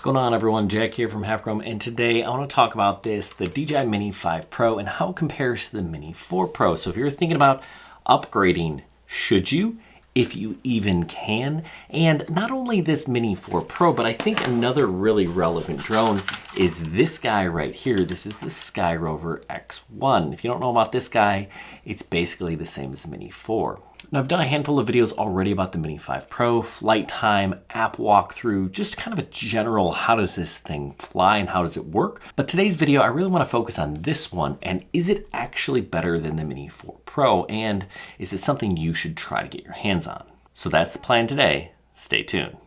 going on, everyone? Jack here from Halfchrome, and today I want to talk about the DJI Mini 5 Pro and how it compares to the Mini 4 Pro. So if you're thinking about upgrading, should you? If you even can. And not only this Mini 4 Pro, but I think another really relevant drone is this guy right here. This is the Sky Rover X1. If you don't know about this guy, it's basically the same as the Mini 4. Now, I've done a handful of videos already about the Mini 5 Pro, flight time, app walkthrough, just kind of a general how does this thing fly and how does it work. But today's video, I really want to focus on this one, and is it actually better than the Mini 4 Pro, and is it something you should try to get your hands on? So that's the plan today. Stay tuned.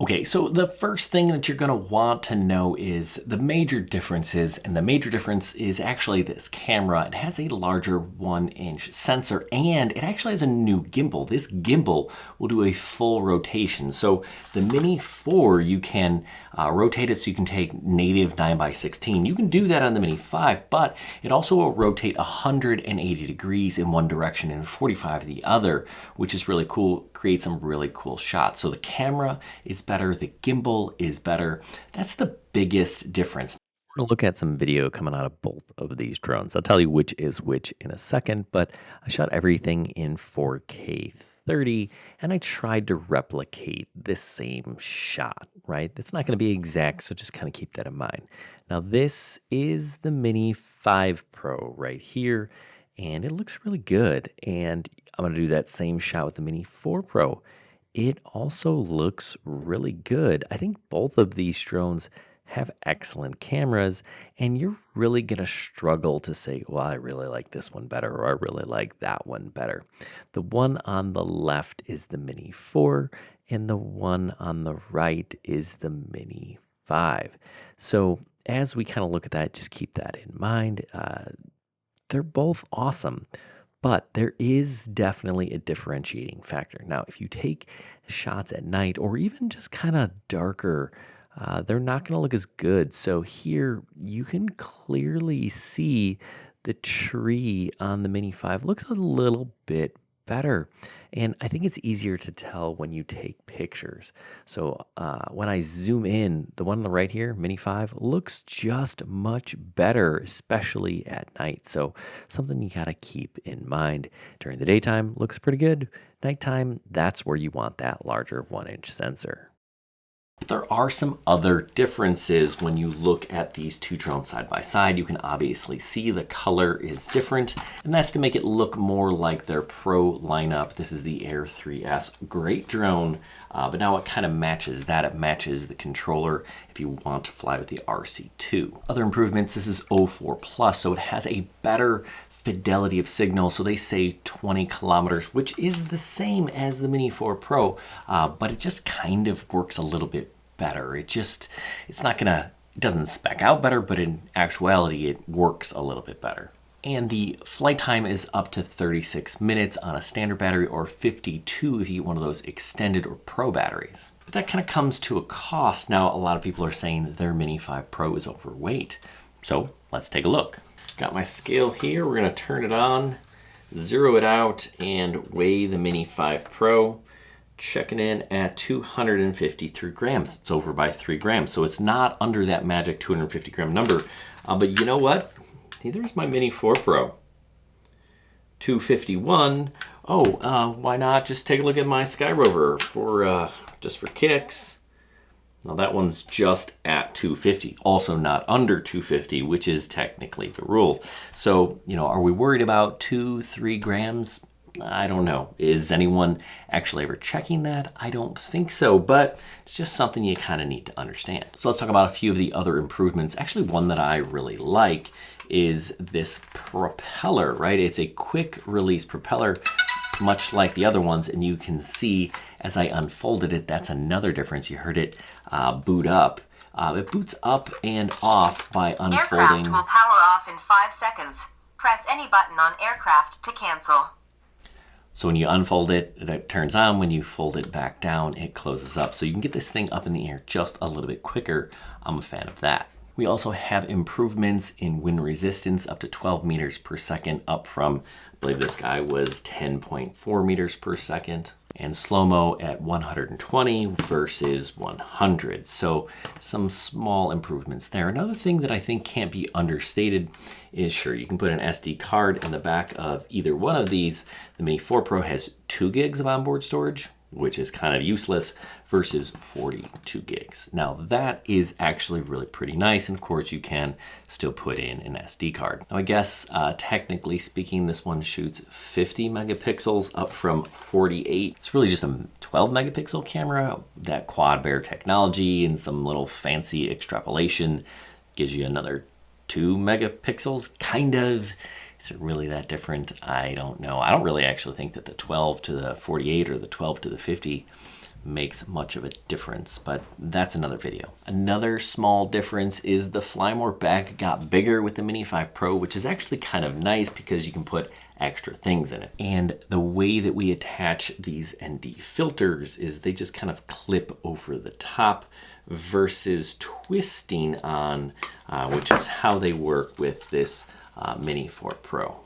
Okay, so the first thing that you're going to want to know is the major differences, and the major difference is actually this camera. It has a larger 1-inch sensor, and it actually has a new gimbal. This gimbal will do a full rotation. So the Mini 4, you can rotate it so you can take native 9:16. You can do that on the Mini 5, but it also will rotate 180 degrees in one direction and 45 the other, which is really cool, create some really cool shots. So the camera is better, the gimbal is better. That's the biggest difference. We're going to look at some video coming out of both of these drones. I'll tell you which is which in a second, but I shot everything in 4K 30 and I tried to replicate this same shot, right? It's not going to be exact, so just kind of keep that in mind. Now this is the Mini 5 Pro right here, and it looks really good. And I'm going to do that same shot with the Mini 4 Pro. It also looks really good. I think both of these drones have excellent cameras, and you're really going to struggle to say, well, I really like this one better, or I really like that one better. The one on the left is the Mini 4, and the one on the right is the Mini 5. So as we kind of look at that, just keep that in mind. They're both awesome. But there is definitely a differentiating factor. Now, if you take shots at night or even just kind of darker, they're not going to look as good. So here you can clearly see the tree on the Mini 5 looks a little bit better. And I think it's easier to tell when you take pictures. So when I zoom in, the one on the right here, Mini 5, looks just much better, especially at night. So something you gotta keep in mind. During the daytime, looks pretty good. Nighttime, that's where you want that larger 1-inch sensor. There are some other differences when you look at these two drones side by side. You can obviously see the color is different, and that's to make it look more like their Pro lineup. This is the Air 3S, great drone, but now it kind of matches that. It matches the controller if you want to fly with the RC2. Other improvements, this is 04 Plus, so it has a better fidelity of signal. So they say 20 kilometers, which is the same as the Mini 4 Pro, but it just kind of works a little bit better. It doesn't spec out better, but in actuality, it works a little bit better. And the flight time is up to 36 minutes on a standard battery, or 52 if you get one of those extended or Pro batteries. But that kind of comes to a cost. Now, a lot of people are saying that their Mini 5 Pro is overweight. So let's take a look. Got my scale here. We're going to turn it on, zero it out, and weigh the Mini 5 Pro. Checking in at 253 grams. It's over by 3 grams, so it's not under that magic 250 gram number. But you know what? Neither is my Mini 4 Pro. 251. Why not just take a look at my Sky Rover just for kicks? Now that one's just at 250, also not under 250, which is technically the rule. So, are we worried about 2-3 grams? I don't know. Is anyone actually ever checking that? I don't think so, but it's just something you kind of need to understand. So let's talk about a few of the other improvements. Actually, one that I really like is this propeller, right? It's a quick release propeller, much like the other ones, and you can see as I unfolded it, that's another difference. You heard it boot up. It boots up and off by unfolding. Aircraft will power off in 5 seconds. Press any button on aircraft to cancel. So when you unfold it, it turns on. When you fold it back down, it closes up. So you can get this thing up in the air just a little bit quicker. I'm a fan of that. We also have improvements in wind resistance up to 12 meters per second, up from, I believe this guy was 10.4 meters per second. And slow-mo at 120 versus 100. So some small improvements there. Another thing that I think can't be understated is, sure, you can put an SD card in the back of either one of these. The Mini 4 Pro has 2 gigs of onboard storage, which is kind of useless, versus 42 gigs. Now that is actually really pretty nice, and of course you can still put in an SD card. Now I guess technically speaking, this one shoots 50 megapixels up from 48. It's really just a 12 megapixel camera. That quad bear technology and some little fancy extrapolation gives you another 2 megapixels, kind of. Is it really that different? I don't know. I don't really actually think that the 12 to the 48 or the 12 to the 50 makes much of a difference, but that's another video. Another small difference is the Flymore bag got bigger with the Mini 5 Pro, which is actually kind of nice because you can put extra things in it. And the way that we attach these ND filters is they just kind of clip over the top versus twisting on, which is how they work with this Mini 4 Pro.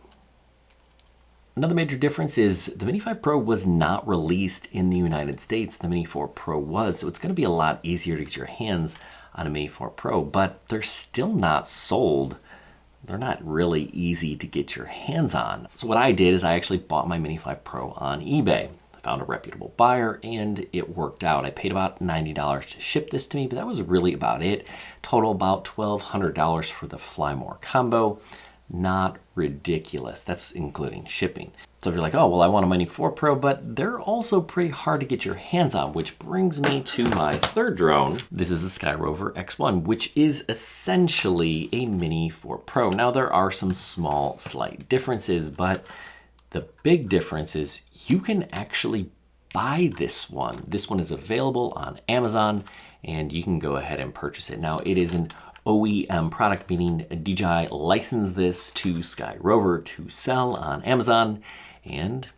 Another major difference is the Mini 5 Pro was not released in the United States. The Mini 4 Pro was, so it's going to be a lot easier to get your hands on a Mini 4 Pro, but they're still not sold. They're not really easy to get your hands on. So what I did is I actually bought my Mini 5 Pro on eBay. I found a reputable buyer and it worked out. I paid about $90 to ship this to me, but that was really about it. Total about $1,200 for the Flymore combo. Not ridiculous. That's including shipping. So if you're like, oh, well, I want a Mini 4 Pro, but they're also pretty hard to get your hands on, which brings me to my third drone. This is a Sky Rover X1, which is essentially a Mini 4 Pro. Now, there are some small, slight differences, but the big difference is you can actually buy this one. This one is available on Amazon, and you can go ahead and purchase it. Now, it is an OEM product, meaning DJI licensed this to Sky Rover to sell on Amazon, and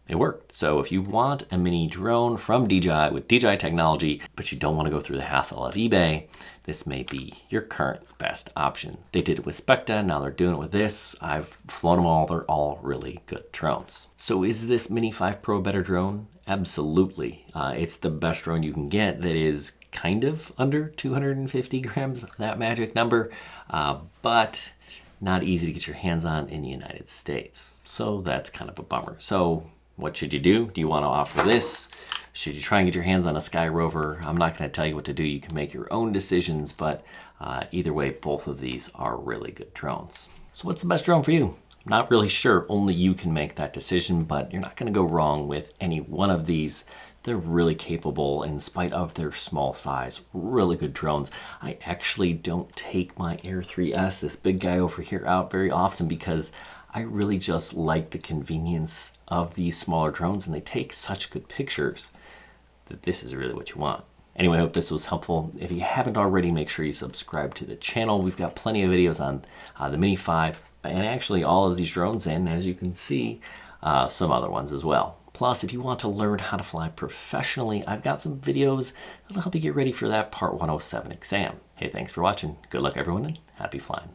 it worked. So if you want a mini drone from DJI with DJI technology, but you don't want to go through the hassle of eBay, this may be your current best option. They did it with Specta, now they're doing it with this. I've flown them all, they're all really good drones. So is this Mini 5 Pro a better drone? Absolutely. It's the best drone you can get that is kind of under 250 grams, that magic number, but not easy to get your hands on in the United States. So that's kind of a bummer. So what should you do? Do you want to offer this? Should you try and get your hands on a Sky Rover? I'm not going to tell you what to do. You can make your own decisions, but either way, both of these are really good drones. So what's the best drone for you? Not really sure. Only you can make that decision, but you're not going to go wrong with any one of these. They're really capable in spite of their small size. Really good drones. I actually don't take my Air 3S, this big guy over here, out very often because I really just like the convenience of these smaller drones, and they take such good pictures that this is really what you want. Anyway, I hope this was helpful. If you haven't already, make sure you subscribe to the channel. We've got plenty of videos on the Mini 5 and actually all of these drones, and as you can see, some other ones as well. Plus, if you want to learn how to fly professionally, I've got some videos that'll help you get ready for that Part 107 exam. Hey, thanks for watching. Good luck, everyone, and happy flying.